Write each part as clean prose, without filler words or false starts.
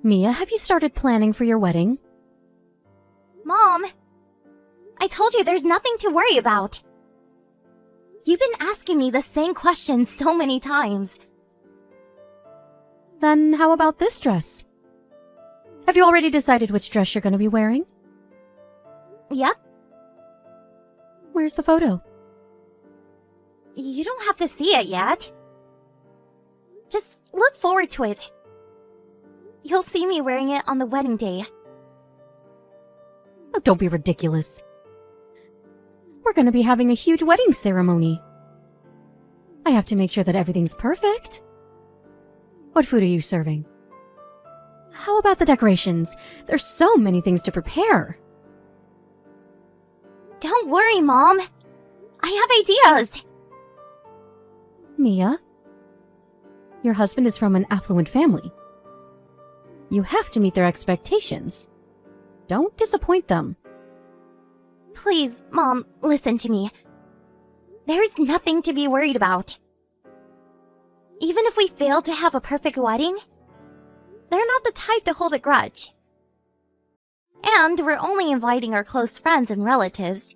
Mia, have you started planning for your wedding? Mom! I told you there's nothing to worry about. You've been asking me the same question so many times. Then how about this dress? Have you already decided which dress you're going to be wearing? Yep. Where's the photo? You don't have to see it yet. Just look forward to it. You'll see me wearing it on the wedding day. Oh, don't be ridiculous. We're going to be having a huge wedding ceremony. I have to make sure that everything's perfect. What food are you serving? How about the decorations? There's so many things to prepare. Don't worry, Mom. I have ideas. Mia, your husband is from an affluent family. You have to meet their expectations. Don't disappoint them. Please, Mom, listen to me. There's nothing to be worried about. Even if we fail to have a perfect wedding, they're not the type to hold a grudge. And we're only inviting our close friends and relatives.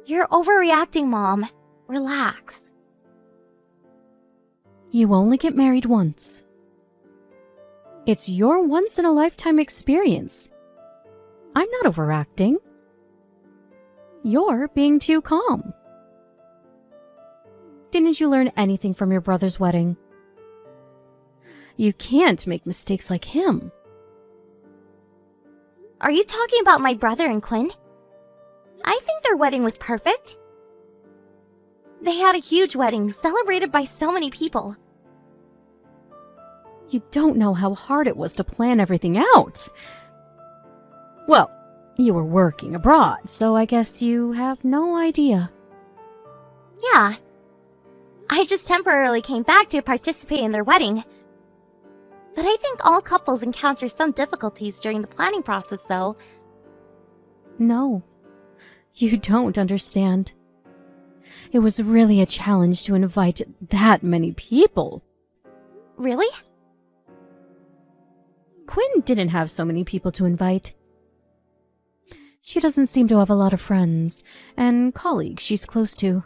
You're overreacting, Mom. Relax. You only get married once. It's your once-in-a-lifetime experience. I'm not overacting. You're being too calm. Didn't you learn anything from your brother's wedding? You can't make mistakes like him. Are you talking about my brother and Quinn? I think their wedding was perfect. They had a huge wedding celebrated by so many people. You don't know how hard it was to plan everything out. Well, you were working abroad, so I guess you have no idea. Yeah. I just temporarily came back to participate in their wedding. But I think all couples encounter some difficulties during the planning process, though. No, you don't understand. It was really a challenge to invite that many people. Really? Quinn didn't have so many people to invite. She doesn't seem to have a lot of friends and colleagues she's close to.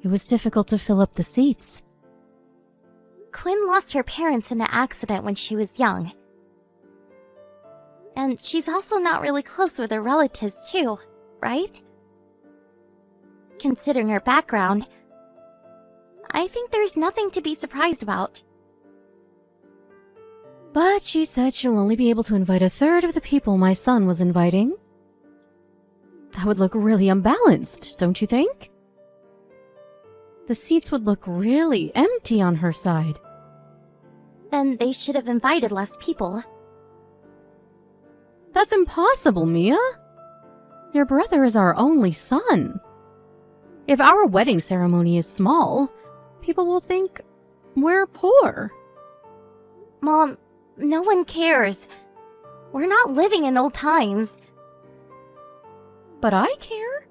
It was difficult to fill up the seats. Quinn lost her parents in an accident when she was young. And she's also not really close with her relatives too, right? Considering her background, I think there's nothing to be surprised about. But she said she'll only be able to invite a third of the people my son was inviting. That would look really unbalanced, don't you think? The seats would look really empty on her side. Then they should have invited less people. That's impossible, Mia. Your brother is our only son. If our wedding ceremony is small, people will think we're poor. Mom, no one cares. We're not living in old times. But I care.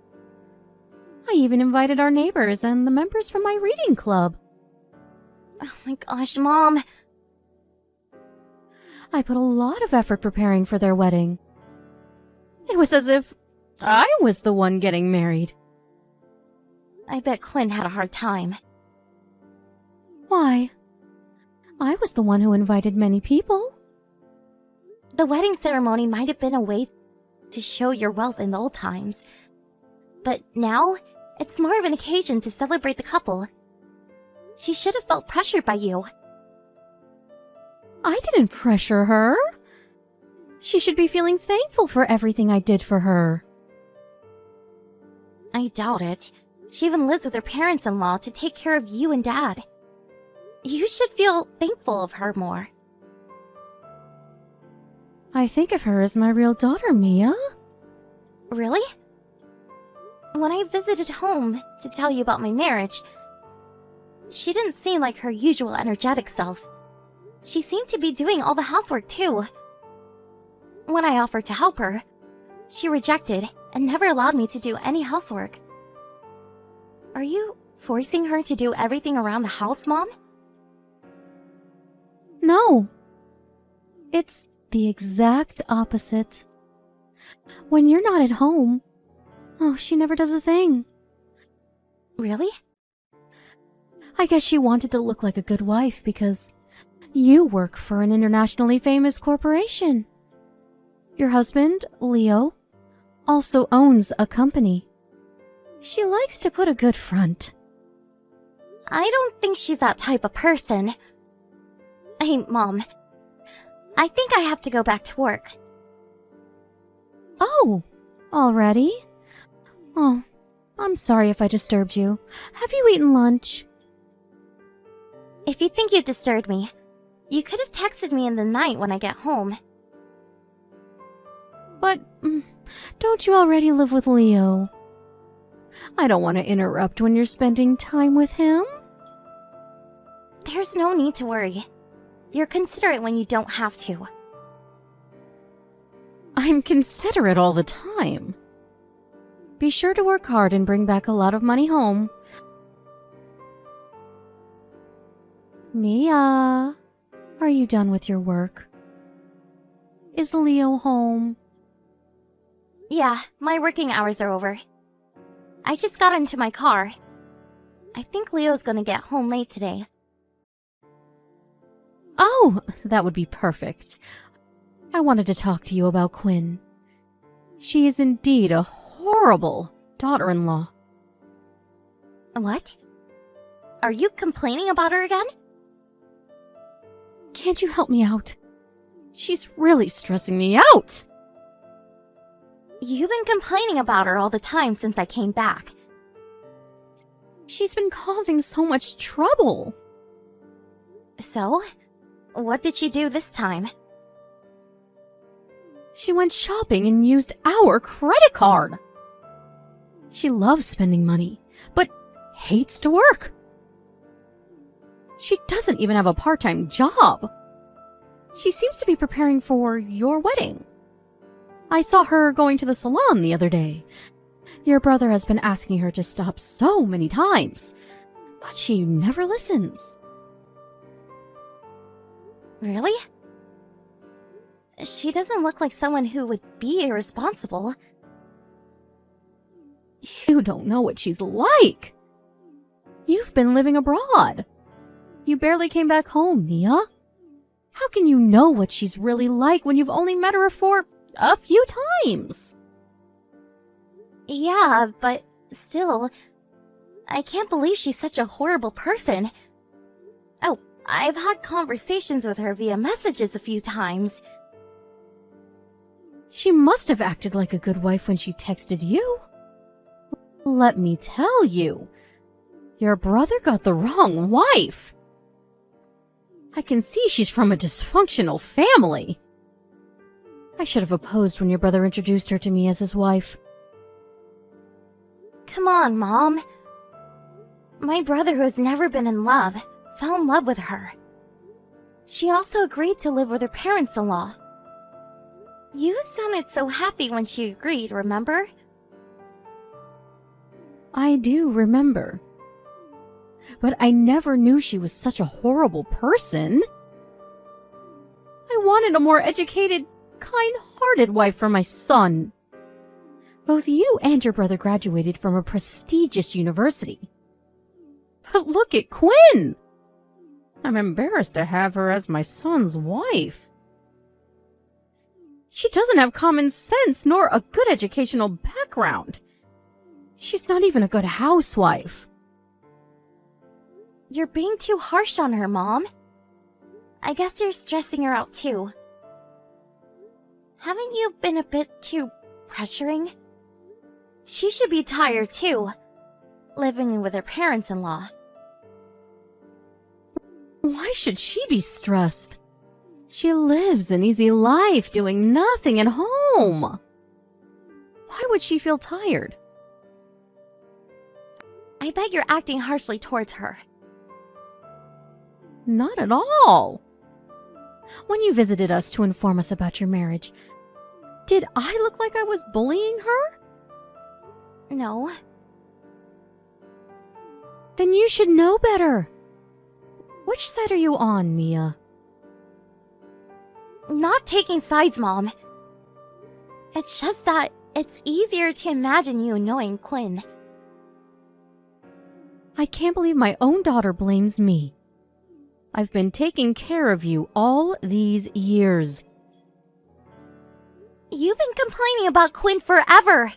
I even invited our neighbors and the members from my reading club. Oh my gosh, Mom. I put a lot of effort preparing for their wedding. It was as if I was the one getting married. I bet Quinn had a hard time. Why? I was the one who invited many people. The wedding ceremony might have been a way to show your wealth in the old times. But now, it's more of an occasion to celebrate the couple. She should have felt pressured by you. I didn't pressure her. She should be feeling thankful for everything I did for her. I doubt it. She even lives with her parents-in-law to take care of you and Dad. You should feel thankful of her more. I think of her as my real daughter, Mia. Really? When I visited home to tell you about my marriage, she didn't seem like her usual energetic self. She seemed to be doing all the housework too. When I offered to help her, she rejected and never allowed me to do any housework. Are you forcing her to do everything around the house, Mom? No, It's the exact opposite. When you're not at home, oh, she never does a thing. Really? I guess she wanted to look like a good wife because you work for an internationally famous corporation. Your husband, Leo, also owns a company. She likes to put a good front. I don't think she's that type of person. Hey, Mom. I think I have to go back to work. Oh, already? Oh, I'm sorry if I disturbed you. Have you eaten lunch? If you think you disturbed me, you could have texted me in the night when I get home. But, don't you already live with Leo? I don't want to interrupt when you're spending time with him. There's no need to worry. You're considerate when you don't have to. I'm considerate all the time. Be sure to work hard and bring back a lot of money home. Mia, are you done with your work? Is Leo home? Yeah, my working hours are over. I just got into my car. I think Leo's gonna get home late today. Oh, that would be perfect. I wanted to talk to you about Quinn. She is indeed a horrible daughter-in-law. What? Are you complaining about her again? Can't you help me out? She's really stressing me out. You've been complaining about her all the time since I came back. She's been causing so much trouble. So? What did she do this time? She went shopping and used our credit card. She loves spending money, but hates to work. She doesn't even have a part-time job. She seems to be preparing for your wedding. I saw her going to the salon the other day. Your brother has been asking her to stop so many times, but she never listens. Really? She doesn't look like someone who would be irresponsible. You don't know what she's like. You've been living abroad. You barely came back home, Mia. How can you know what she's really like when you've only met her for a few times? Yeah, but still, I can't believe she's such a horrible person. Oh, I've had conversations with her via messages a few times. She must have acted like a good wife when she texted you. Let me tell you, your brother got the wrong wife. I can see she's from a dysfunctional family. I should have opposed when your brother introduced her to me as his wife. Come on, Mom. My brother, who has never been in love, fell in love with her. She also agreed to live with her parents-in-law. You sounded so happy when she agreed, remember? I do remember. But I never knew she was such a horrible person. I wanted a more educated, kind-hearted wife for my son. Both you and your brother graduated from a prestigious university. But look at Quinn! I'm embarrassed to have her as my son's wife. She doesn't have common sense nor a good educational background. She's not even a good housewife. You're being too harsh on her, Mom. I guess you're stressing her out too. Haven't you been a bit too pressuring? She should be tired too, living with her parents-in-law. Why should she be stressed? She lives an easy life doing nothing at home. Why would she feel tired? I bet you're acting harshly towards her. Not at all. When you visited us to inform us about your marriage, did I look like I was bullying her? No. Then you should know better. Which side are you on, Mia? not taking sides, Mom. It's just that it's easier to imagine you annoying Quinn. I can't believe my own daughter blames me. I've been taking care of you all these years. You've been complaining about Quinn forever.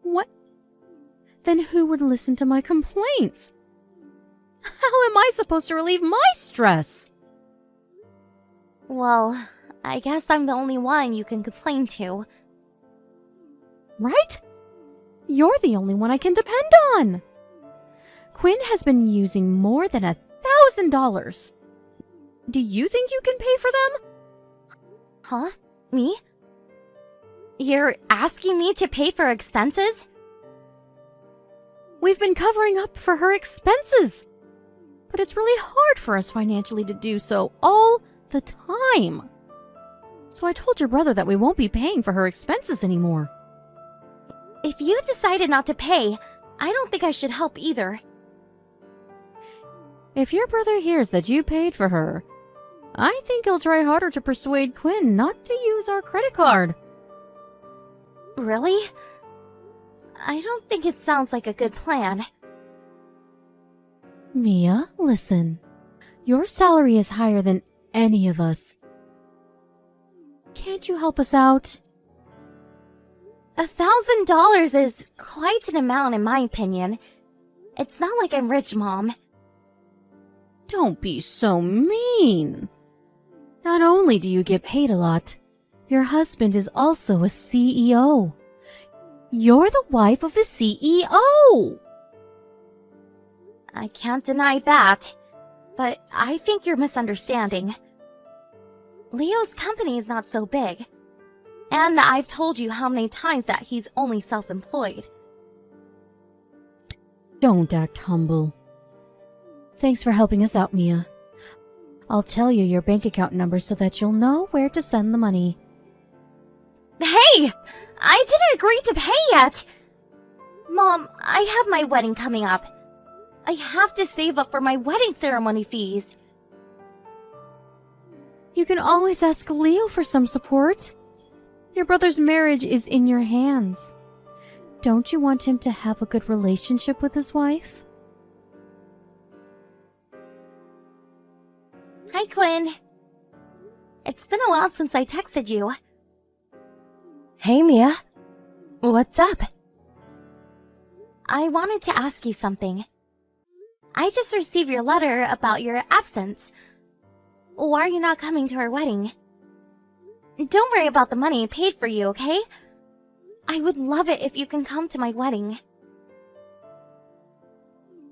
What? Then who would listen to my complaints? How am I supposed to relieve my stress? Well, I guess I'm the only one you can complain to. Right? You're the only one I can depend on. Quinn has been using more than $1,000. Do you think you can pay for them? Huh? Me? You're asking me to pay for expenses? We've been covering up for her expenses. But it's really hard for us financially to do so all the time. So I told your brother that we won't be paying for her expenses anymore. If you decided not to pay, I don't think I should help either. If your brother hears that you paid for her, I think he'll try harder to persuade Quinn not to use our credit card. Really? I don't think it sounds like a good plan. Mia, listen. Your salary is higher than any of us. Can't you help us out? $1,000 is quite an amount in my opinion. It's not like I'm rich, Mom. Don't be so mean. Not only do you get paid a lot, your husband is also a CEO. You're the wife of a CEO. I can't deny that, but I think you're misunderstanding. Leo's company is not so big, and I've told you how many times that he's only self-employed. Don't act humble. Thanks for helping us out, Mia. I'll tell you your bank account number so that you'll know where to send the money. Hey! I didn't agree to pay yet! Mom, I have my wedding coming up. I have to save up for my wedding ceremony fees. You can always ask Leo for some support. Your brother's marriage is in your hands. Don't you want him to have a good relationship with his wife? Hi, Quinn. It's been a while since I texted you. Hey, Mia. What's up? I wanted to ask you something. I just received your letter about your absence. Why are you not coming to our wedding? Don't worry about the money I paid for you, okay? I would love it if you can come to my wedding.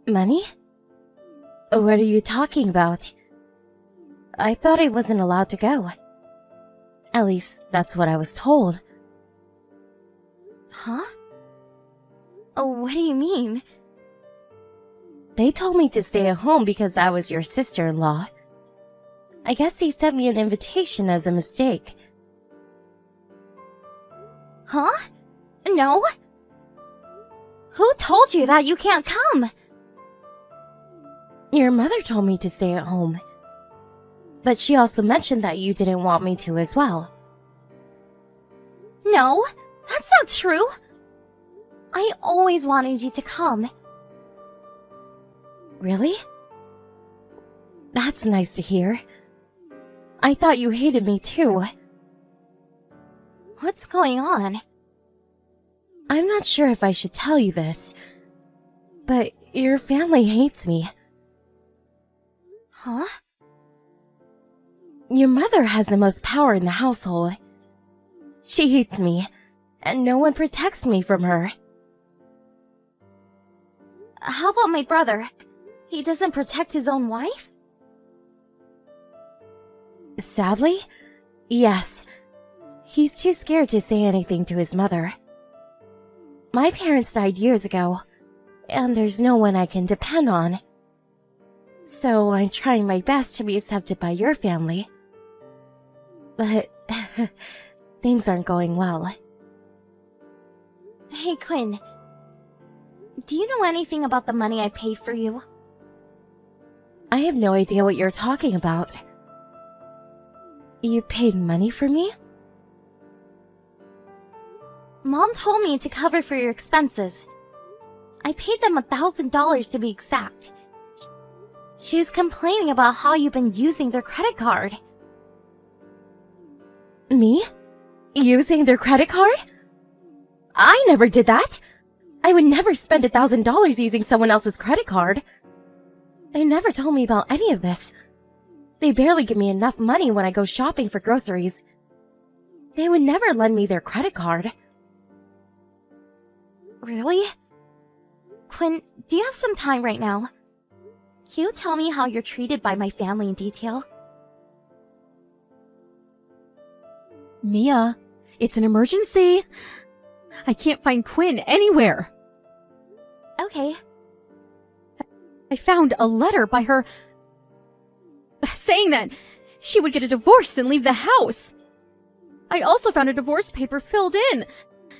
Money? What are you talking about? I thought I wasn't allowed to go. At least, that's what I was told. Huh? What do you mean? They told me to stay at home because I was your sister-in-law. I guess he sent me an invitation as a mistake. Huh? No? Who told you that you can't come? Your mother told me to stay at home. But she also mentioned that you didn't want me to as well. No, that's not true. I always wanted you to come. Really? That's nice to hear. I thought you hated me too. What's going on? I'm not sure if I should tell you this, but your family hates me. Huh? Your mother has the most power in the household. She hates me, and no one protects me from her. How about my brother? He doesn't protect his own wife? Sadly, yes. He's too scared to say anything to his mother. My parents died years ago, and there's no one I can depend on. So I'm trying my best to be accepted by your family. But things aren't going well. Hey, Quinn. Do you know anything about the money I paid for you? I have no idea what you're talking about. You paid money for me? Mom told me to cover for your expenses. I paid them $1,000 to be exact. She was complaining about how you've been using their credit card. Me? Using their credit card? I never did that. I would never spend $1,000 using someone else's credit card. They never told me about any of this. They barely give me enough money when I go shopping for groceries. They would never lend me their credit card. Really? Quinn, do you have some time right now? Can you tell me how you're treated by my family in detail? Mia, it's an emergency. I can't find Quinn anywhere. Okay. I found a letter by her saying that she would get a divorce and leave the house. I also found a divorce paper filled in.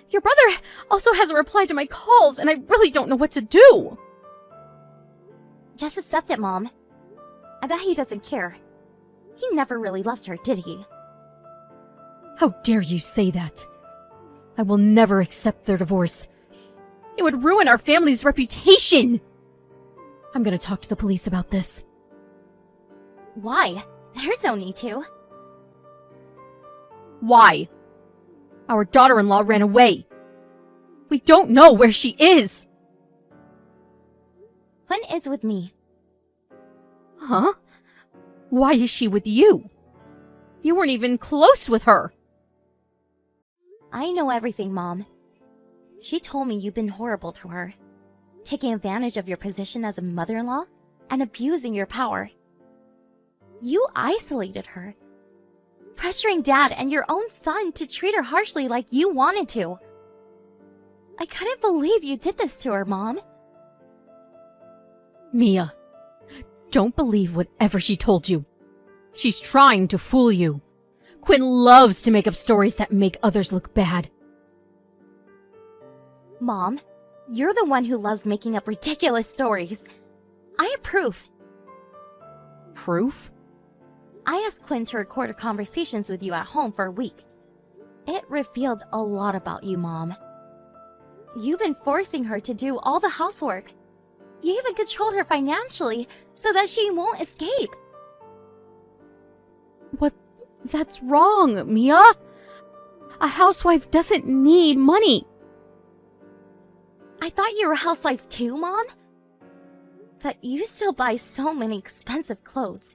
Your brother also hasn't replied to my calls, and I really don't know what to do. Just accept it, Mom. I bet he doesn't care. He never really loved her, did he? How dare you say that? I will never accept their divorce. It would ruin our family's reputation. I'm gonna talk to the police about this. Why? There's no need to. Why? Our daughter-in-law ran away. We don't know where she is. Quinn is with me. Huh? Why is she with you? You weren't even close with her. I know everything, Mom. She told me you've been horrible to her, taking advantage of your position as a mother-in-law and abusing your power. You isolated her, pressuring Dad and your own son to treat her harshly like you wanted to. I couldn't believe you did this to her, Mom. Mia, don't believe whatever she told you. She's trying to fool you. Quinn loves to make up stories that make others look bad. Mom, you're the one who loves making up ridiculous stories. I approve. Proof? I asked Quinn to record her conversations with you at home for a week. It revealed a lot about you, Mom. You've been forcing her to do all the housework. You even controlled her financially so that she won't escape. What? That's wrong, Mia. A housewife doesn't need money. I thought you were a housewife too, Mom. But you still buy so many expensive clothes.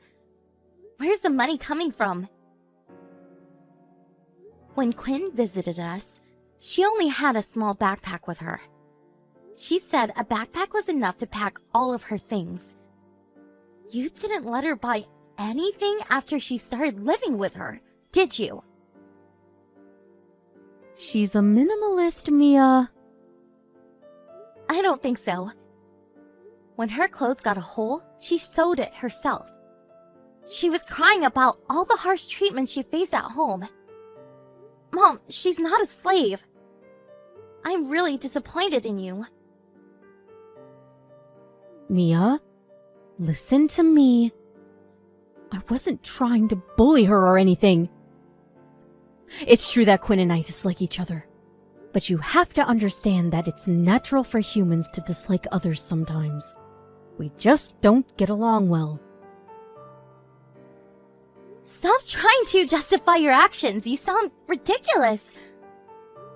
Where's the money coming from? When Quinn visited us, she only had a small backpack with her. She said a backpack was enough to pack all of her things. You didn't let her buy anything after she started living with her, did you? She's a minimalist, Mia. I don't think so. When her clothes got a hole, she sewed it herself. She was crying about all the harsh treatment she faced at home. Mom, she's not a slave. I'm really disappointed in you. Mia, listen to me. I wasn't trying to bully her or anything. It's true that Quinn and I dislike each other. But you have to understand that it's natural for humans to dislike others sometimes. We just don't get along well. Stop trying to justify your actions. You sound ridiculous.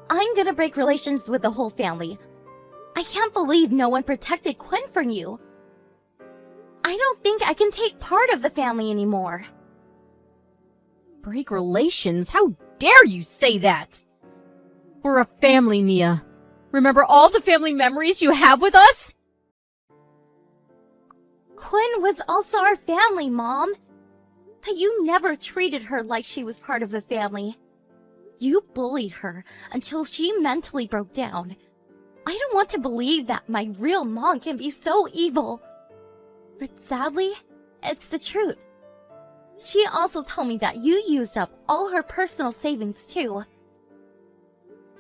I'm gonna break relations with the whole family. I can't believe no one protected Quinn from you. I don't think I can take part of the family anymore. Break relations? How dare you say that? We're a family, Mia. Remember all the family memories you have with us? Quinn was also our family, Mom. But you never treated her like she was part of the family. You bullied her until she mentally broke down. I don't want to believe that my real mom can be so evil. But sadly, it's the truth. She also told me that you used up all her personal savings too.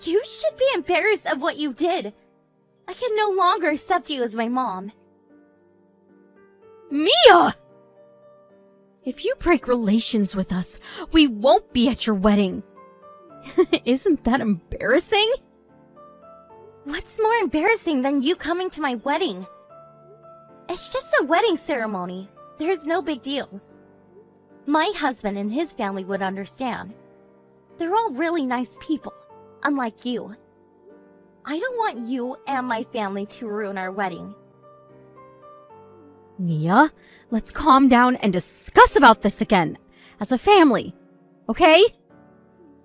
You should be embarrassed of what you did. I can no longer accept you as my mom. Mia! If you break relations with us, we won't be at your wedding. Isn't that embarrassing? What's more embarrassing than you coming to my wedding? It's just a wedding ceremony. There's no big deal. My husband and his family would understand. They're all really nice people, unlike you. I don't want you and my family to ruin our wedding. Mia, let's calm down and discuss about this again, as a family, okay?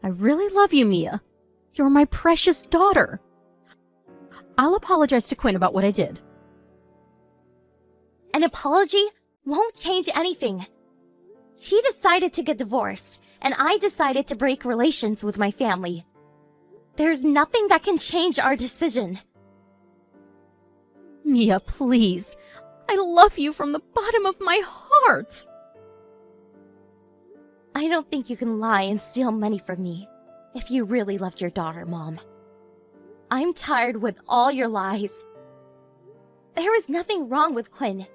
I really love you, Mia. You're my precious daughter. I'll apologize to Quinn about what I did. An apology won't change anything. She decided to get divorced, and I decided to break relations with my family. There's nothing that can change our decision. Mia, please. I love you from the bottom of my heart. I don't think you can lie and steal money from me if you really loved your daughter, Mom. I'm tired with all your lies. There was nothing wrong with Quinn.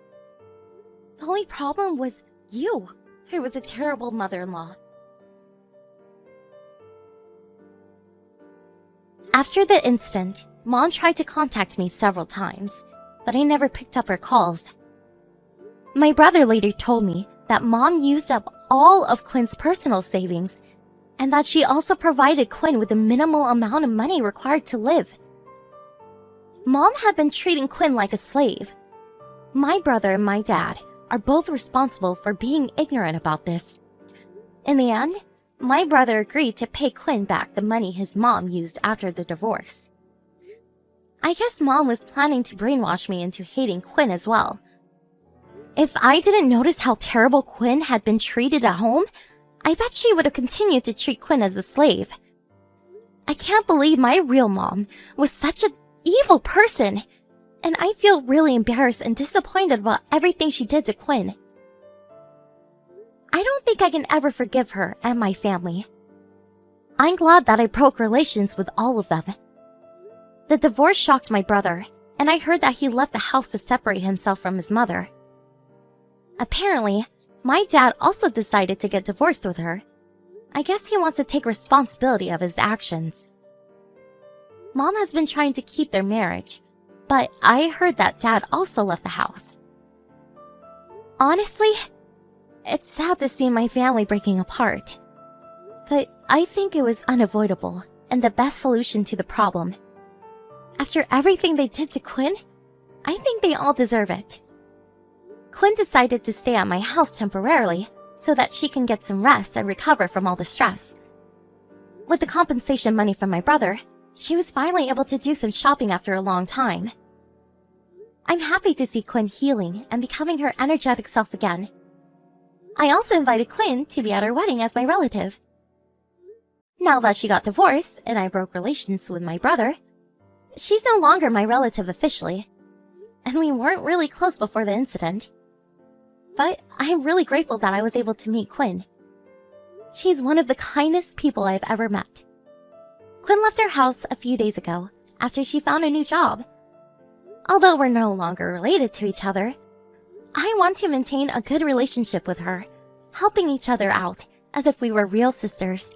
The only problem was you, who was a terrible mother-in-law. After the incident, Mom tried to contact me several times, but I never picked up her calls. My brother later told me that Mom used up all of Quinn's personal savings, and that she also provided Quinn with the minimal amount of money required to live. Mom had been treating Quinn like a slave. My brother and my dad are both responsible for being ignorant about this. In the end, my brother agreed to pay Quinn back the money his mom used after the divorce. I guess Mom was planning to brainwash me into hating Quinn as well. If I didn't notice how terrible Quinn had been treated at home, I bet she would have continued to treat Quinn as a slave. I can't believe my real mom was such an evil person, and I feel really embarrassed and disappointed about everything she did to Quinn. I don't think I can ever forgive her and my family. I'm glad that I broke relations with all of them. The divorce shocked my brother, and I heard that he left the house to separate himself from his mother. Apparently, my dad also decided to get divorced with her. I guess he wants to take responsibility of his actions. Mom has been trying to keep their marriage, but I heard that Dad also left the house. Honestly, it's sad to see my family breaking apart. But I think it was unavoidable and the best solution to the problem. After everything they did to Quinn, I think they all deserve it. Quinn decided to stay at my house temporarily so that she can get some rest and recover from all the stress. With the compensation money from my brother, she was finally able to do some shopping after a long time. I'm happy to see Quinn healing and becoming her energetic self again. I also invited Quinn to be at her wedding as my relative. Now that she got divorced and I broke relations with my brother, she's no longer my relative officially, and we weren't really close before the incident. But I'm really grateful that I was able to meet Quinn. She's one of the kindest people I've ever met. Quinn left her house a few days ago after she found a new job. Although we're no longer related to each other, I want to maintain a good relationship with her, helping each other out as if we were real sisters.